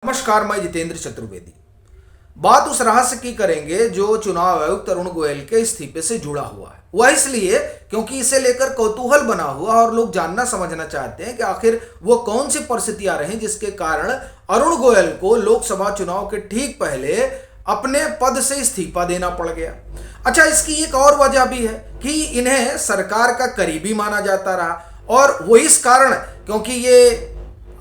नमस्कार, मैं जितेंद्र चतुर्वेदी। बात उस रहस्य की करेंगे जो चुनाव आयुक्त अरुण गोयल के इस्तीफे से जुड़ा हुआ है। वह इसलिए क्योंकि इसे लेकर कौतूहल बना हुआ और लोग जानना समझना चाहते हैं कि आखिर वो कौन सी परिस्थितियां रही जिसके कारण अरुण गोयल को लोकसभा चुनाव के ठीक पहले अपने पद से इस्तीफा देना पड़ गया। अच्छा, इसकी एक और वजह भी है कि इन्हें सरकार का करीबी माना जाता रहा और वो इस कारण क्योंकि ये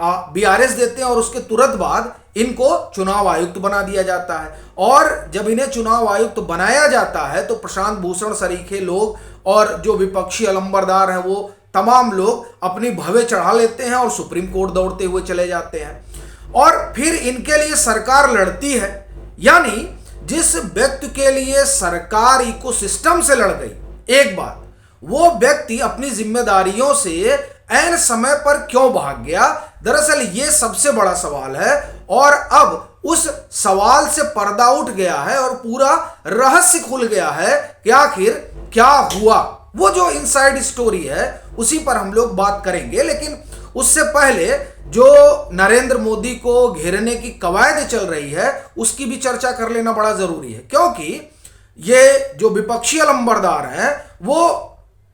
बीआरएस देते हैं और उसके तुरंत बाद इनको चुनाव आयुक्त बना दिया जाता है। और जब इन्हें चुनाव आयुक्त बनाया जाता है तो प्रशांत भूषण सरीखे लोग और जो विपक्षी अलंबरदार हैं वो तमाम लोग अपनी भवें चढ़ा लेते हैं और सुप्रीम कोर्ट दौड़ते हुए चले जाते हैं और फिर इनके लिए सरकार लड़ती है। यानी जिस व्यक्ति के लिए सरकार इकोसिस्टम से लड़ गई एक बात, वो व्यक्ति अपनी जिम्मेदारियों से ऐन समय पर क्यों भाग गया, दरअसल ये सबसे बड़ा सवाल है। और अब उस सवाल से पर्दा उठ गया है और पूरा रहस्य खुल गया है कि आखिर क्या हुआ। वो जो इनसाइड स्टोरी है उसी पर हम लोग बात करेंगे, लेकिन उससे पहले जो नरेंद्र मोदी को घेरने की कवायद चल रही है उसकी भी चर्चा कर लेना बड़ा जरूरी है, क्योंकि ये जो विपक्षी अलंबरदार हैं वो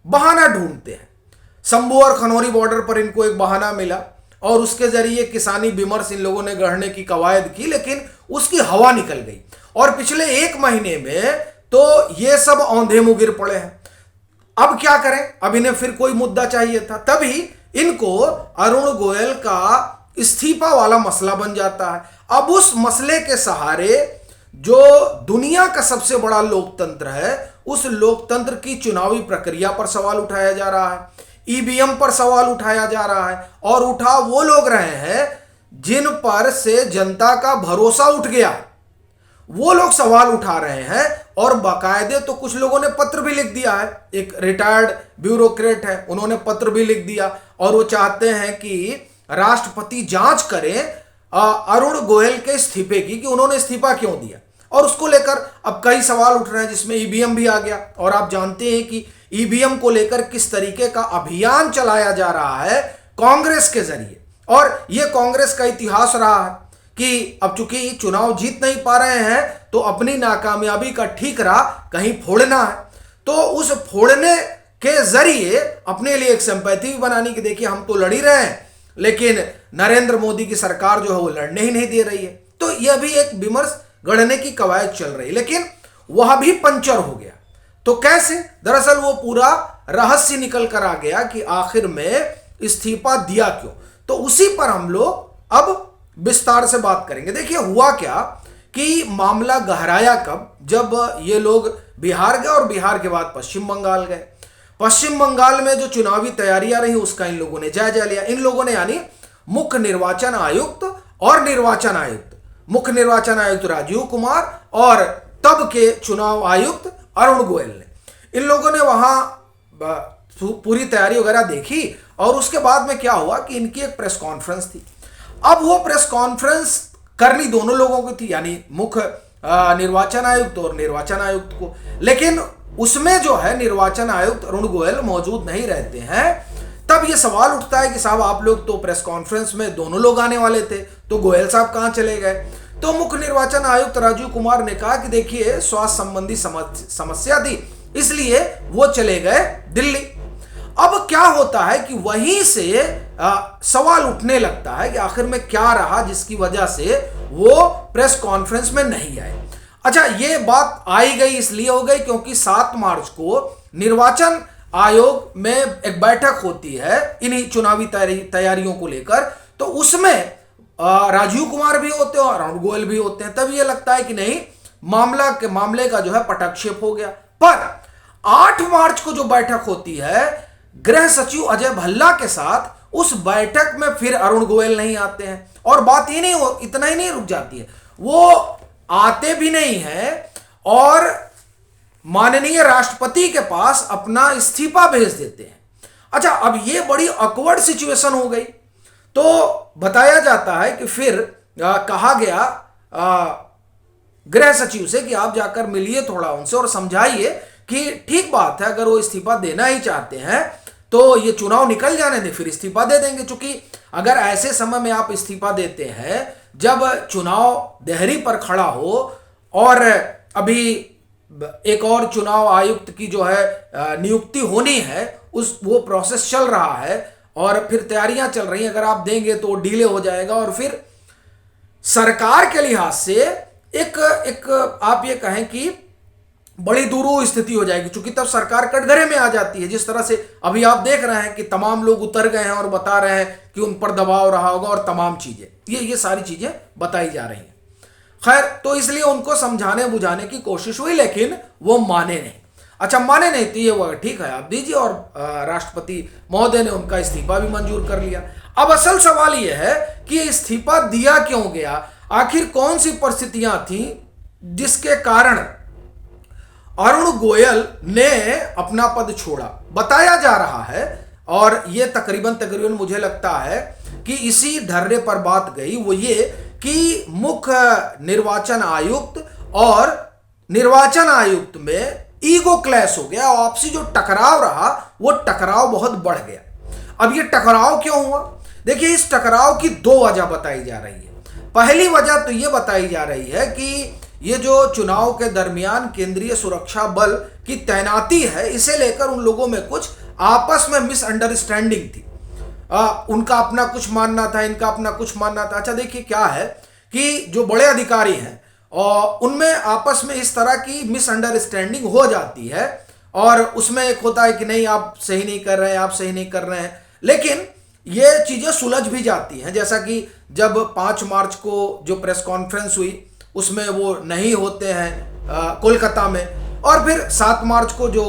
बहाना ढूंढते हैं। शंभू और खनौरी बॉर्डर पर इनको एक बहाना मिला और उसके जरिए किसानी विमर्श इन लोगों ने गढ़ने की कवायद की, लेकिन उसकी हवा निकल गई और पिछले एक महीने में तो ये सब औंधे मुंह गिर पड़े हैं। अब क्या करें, अब इन्हें फिर कोई मुद्दा चाहिए था, तभी इनको अरुण गोयल का इस्तीफा वाला मसला बन जाता है। अब उस मसले के सहारे जो दुनिया का सबसे बड़ा लोकतंत्र है उस लोकतंत्र की चुनावी प्रक्रिया पर सवाल उठाया जा रहा है, ईवीएम पर सवाल उठाया जा रहा है और उठा वो लोग रहे हैं जिन पर से जनता का भरोसा उठ गया। वो लोग सवाल उठा रहे हैं और बाकायदे तो कुछ लोगों ने पत्र भी लिख दिया है। एक रिटायर्ड ब्यूरोक्रेट है, उन्होंने पत्र भी लिख दिया और वो चाहते हैं कि राष्ट्रपति जांच करें अरुण गोयल के इस्तीफे की कि उन्होंने इस्तीफा क्यों दिया। और उसको लेकर अब कई सवाल उठ रहे हैं जिसमें ईवीएम भी आ गया और आप जानते हैं कि ईवीएम को लेकर किस तरीके का अभियान चलाया जा रहा है कांग्रेस के जरिए। और यह कांग्रेस का इतिहास रहा है कि अब चूंकि चुनाव जीत नहीं पा रहे हैं तो अपनी नाकामयाबी का ठीकरा कहीं फोड़ना है, तो उस फोड़ने के जरिए अपने लिए एक सिंपैथी बनानी कि देखिए हम तो लड़ ही रहे हैं लेकिन नरेंद्र मोदी की सरकार जो है वो लड़ने ही नहीं दे रही है। तो यह भी एक विमर्श गढ़ने की कवायद चल रही, लेकिन वह भी पंचर हो गया। तो कैसे, दरअसल वो पूरा रहस्य निकल कर आ गया कि आखिर में इस्तीफा दिया क्यों। तो उसी पर हम लोग अब विस्तार से बात करेंगे। देखिए हुआ क्या कि मामला गहराया कब, जब ये लोग बिहार गए और बिहार के बाद पश्चिम बंगाल गए। पश्चिम बंगाल में जो चुनावी तैयारियां रही उसका इन लोगों ने जायजा लिया। इन लोगों ने यानी मुख्य निर्वाचन आयुक्त और निर्वाचन आयुक्त, मुख्य निर्वाचन आयुक्त राजीव कुमार और तब के चुनाव आयुक्त अरुण गोयल ने, इन लोगों ने वहां पूरी तैयारी वगैरह देखी और उसके बाद में क्या हुआ कि इनकी एक प्रेस कॉन्फ्रेंस थी। अब वो प्रेस कॉन्फ्रेंस करनी दोनों लोगों की थी, यानी मुख्य निर्वाचन आयुक्त और निर्वाचन आयुक्त को, लेकिन उसमें जो है निर्वाचन आयुक्त अरुण गोयल मौजूद नहीं रहते हैं। तब ये सवाल उठता है कि साहब आप लोग तो प्रेस कॉन्फ्रेंस में दोनों लोग आने वाले थे, तो गोयल साहब कहां चले गए। तो मुख्य निर्वाचन आयुक्त राजीव कुमार ने कहा कि देखिए स्वास्थ्य संबंधी समस्या थी इसलिए वो चले गए दिल्ली। अब क्या होता है कि वहीं से सवाल उठने लगता है कि आखिर में क्या रहा जिसकी वजह से वो प्रेस कॉन्फ्रेंस में नहीं आए। अच्छा, ये बात आई गई इसलिए हो गई क्योंकि 7 मार्च को निर्वाचन आयोग में एक बैठक होती है इन्हीं चुनावी तैयारियों को लेकर, तो उसमें राजीव कुमार भी होते हैं और अरुण गोयल भी होते हैं। तब ये लगता है कि नहीं, मामले का जो है पटाक्षेप हो गया। पर 8 मार्च को जो बैठक होती है गृह सचिव अजय भल्ला के साथ, उस बैठक में फिर अरुण गोयल नहीं आते हैं और बात ही नहीं इतना ही नहीं रुक जाती है, वो आते भी नहीं है और माननीय राष्ट्रपति के पास अपना इस्तीफा भेज देते हैं। अच्छा, अब ये बड़ी ऑकवर्ड सिचुएशन हो गई। तो बताया जाता है कि फिर कहा गया गृह सचिव से कि आप जाकर मिलिए थोड़ा उनसे और समझाइए कि ठीक बात है, अगर वो इस्तीफा देना ही चाहते हैं तो ये चुनाव निकल जाने दें, फिर इस्तीफा दे देंगे। चूंकि अगर ऐसे समय में आप इस्तीफा देते हैं जब चुनाव देहरी पर खड़ा हो और अभी एक और चुनाव आयुक्त की जो है नियुक्ति होनी है, वो प्रोसेस चल रहा है और फिर तैयारियां चल रही हैं, अगर आप देंगे तो डिले हो जाएगा और फिर सरकार के लिहाज से एक आप ये कहें कि बड़ी दुरूह स्थिति हो जाएगी, क्योंकि तब सरकार कटघरे में आ जाती है। जिस तरह से अभी आप देख रहे हैं कि तमाम लोग उतर गए हैं और बता रहे हैं कि उन पर दबाव रहा होगा और तमाम चीजें, ये सारी चीजें बताई जा रही हैं। खैर, तो इसलिए उनको समझाने बुझाने की कोशिश हुई, लेकिन वो माने नहीं। अच्छा, माने नहीं तो ये वो ठीक है, आप दीजिए, और राष्ट्रपति महोदय ने उनका इस्तीफा भी मंजूर कर लिया। अब असल सवाल यह है कि इस्तीफा दिया क्यों गया, आखिर कौन सी परिस्थितियां थी जिसके कारण अरुण गोयल ने अपना पद छोड़ा। बताया जा रहा है, और यह तकरीबन मुझे लगता है कि इसी ढर्रे पर बात गई, वो ये कि मुख्य निर्वाचन आयुक्त और निर्वाचन आयुक्त में ईगो क्लैश हो गया, आपसी जो टकराव रहा वो टकराव बहुत बढ़ गया। अब ये टकराव क्यों हुआ? देखिए, इस टकराव की दो वजह बताई जा रही है। पहली वजह तो ये बताई जा रही है कि ये जो चुनाव के दरमियान केंद्रीय सुरक्षा बल की तैनाती है, इसे लेकर उन लोगों में कुछ आपस में मिसअंडरस्टैंडिंग थी। उनका अपना कुछ मानना था, इनका अपना कुछ मानना था। अच्छा, देखिए क्या है कि जो बड़े अधिकारी हैं और उनमें आपस में इस तरह की मिसअंडरस्टैंडिंग हो जाती है, और उसमें एक होता है कि नहीं, आप सही नहीं कर रहे हैं, आप सही नहीं कर रहे हैं, लेकिन ये चीजें सुलझ भी जाती हैं। जैसा कि जब 5 मार्च को जो प्रेस कॉन्फ्रेंस हुई उसमें वो नहीं होते हैं कोलकाता में, और फिर 7 मार्च को जो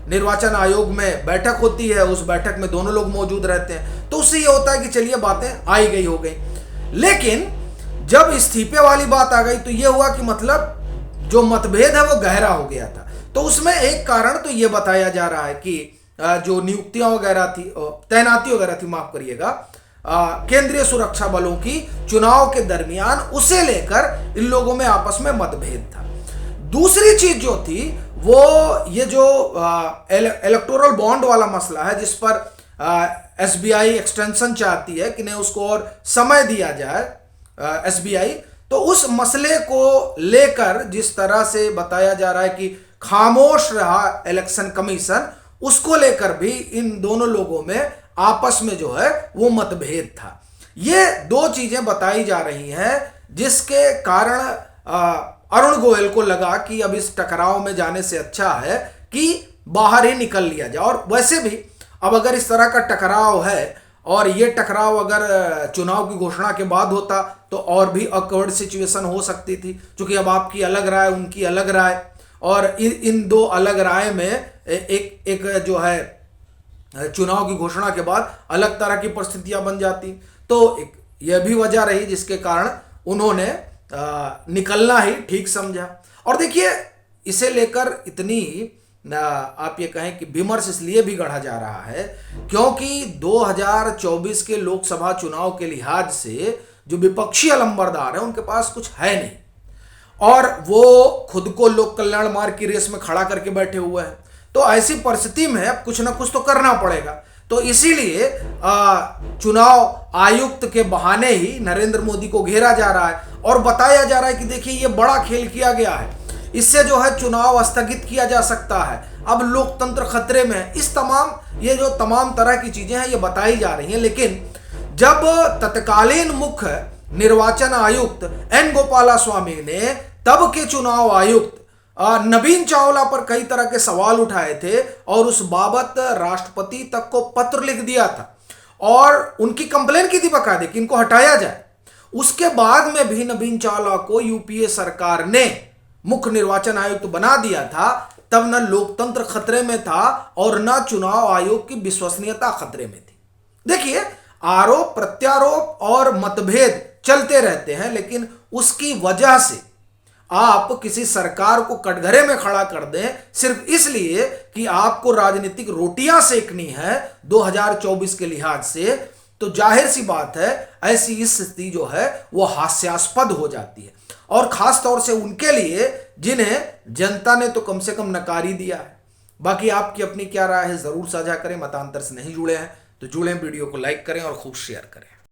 निर्वाचन आयोग में बैठक होती है, उस बैठक में दोनों लोग मौजूद रहते हैं, तो उससे ये होता है कि चलिए बातें आई गई हो गई। लेकिन जब इस्तीफे वाली बात आ गई तो ये हुआ कि मतलब जो मतभेद है वो गहरा हो गया था। तो उसमें एक कारण तो ये बताया जा रहा है कि जो नियुक्तियां वगैरह थी, तैनाती वगैरह थी, माफ करिएगा, केंद्रीय सुरक्षा बलों की चुनाव के दरमियान, उसे लेकर इन लोगों में आपस में मतभेद था। दूसरी चीज जो थी वो ये जो इलेक्टोरल बॉन्ड वाला मसला है, जिस पर एसबीआई एक्सटेंशन चाहती है कि नहीं उसको और समय दिया जाए एसबीआई, तो उस मसले को लेकर जिस तरह से बताया जा रहा है कि खामोश रहा इलेक्शन कमीशन, उसको लेकर भी इन दोनों लोगों में आपस में जो है वो मतभेद था। ये दो चीजें बताई जा रही हैं जिसके कारण अरुण गोयल को लगा कि अब इस टकराव में जाने से अच्छा है कि बाहर ही निकल लिया जाए। और वैसे भी अब अगर इस तरह का टकराव है और ये टकराव अगर चुनाव की घोषणा के बाद होता तो और भी ऑकवर्ड सिचुएशन हो सकती थी, क्योंकि अब आपकी अलग राय, उनकी अलग राय, और इन दो अलग राय में एक जो है चुनाव की घोषणा के बाद अलग तरह की परिस्थितियां बन जाती। तो यह भी वजह रही जिसके कारण उन्होंने निकलना ही ठीक समझा। और देखिए, इसे लेकर इतनी आप ये कहें कि विमर्श इसलिए भी गढ़ा जा रहा है क्योंकि 2024 के लोकसभा चुनाव के लिहाज से जो विपक्षी अलंबरदार है उनके पास कुछ है नहीं, और वो खुद को लोक कल्याण मार्ग की रेस में खड़ा करके बैठे हुए हैं। तो ऐसी परिस्थिति में अब कुछ ना कुछ तो करना पड़ेगा। तो इसीलिए चुनाव आयुक्त के बहाने ही नरेंद्र मोदी को घेरा जा रहा है और बताया जा रहा है कि देखिए ये बड़ा खेल किया गया है, इससे जो है चुनाव स्थगित किया जा सकता है, अब लोकतंत्र खतरे में है। ये जो तमाम तरह की चीजें हैं ये बताई जा रही हैं। लेकिन जब तत्कालीन मुख्य निर्वाचन आयुक्त एन गोपालास्वामी ने तब के चुनाव आयुक्त नवीन चावला पर कई तरह के सवाल उठाए थे और उस बाबत राष्ट्रपति तक को पत्र लिख दिया था और उनकी कंप्लेन की थी बकायदे कि इनको हटाया जाए, उसके बाद में भी नवीन चावला को यूपीए सरकार ने मुख्य निर्वाचन आयुक्त बना दिया था, तब न लोकतंत्र खतरे में था और न चुनाव आयोग की विश्वसनीयता खतरे में थी। देखिए, आरोप प्रत्यारोप और मतभेद चलते रहते हैं, लेकिन उसकी वजह से आप किसी सरकार को कटघरे में खड़ा कर दें सिर्फ इसलिए कि आपको राजनीतिक रोटियां सेकनी है 2024 के लिहाज से, तो जाहिर सी बात है ऐसी स्थिति जो है वो हास्यास्पद हो जाती है, और खास तौर से उनके लिए जिन्हें जनता ने तो कम से कम नकार ही दिया है। बाकी आपकी अपनी क्या राय है जरूर साझा करें। मतांतर से नहीं जुड़े हैं तो जुड़ें, वीडियो को लाइक करें और खूब शेयर करें।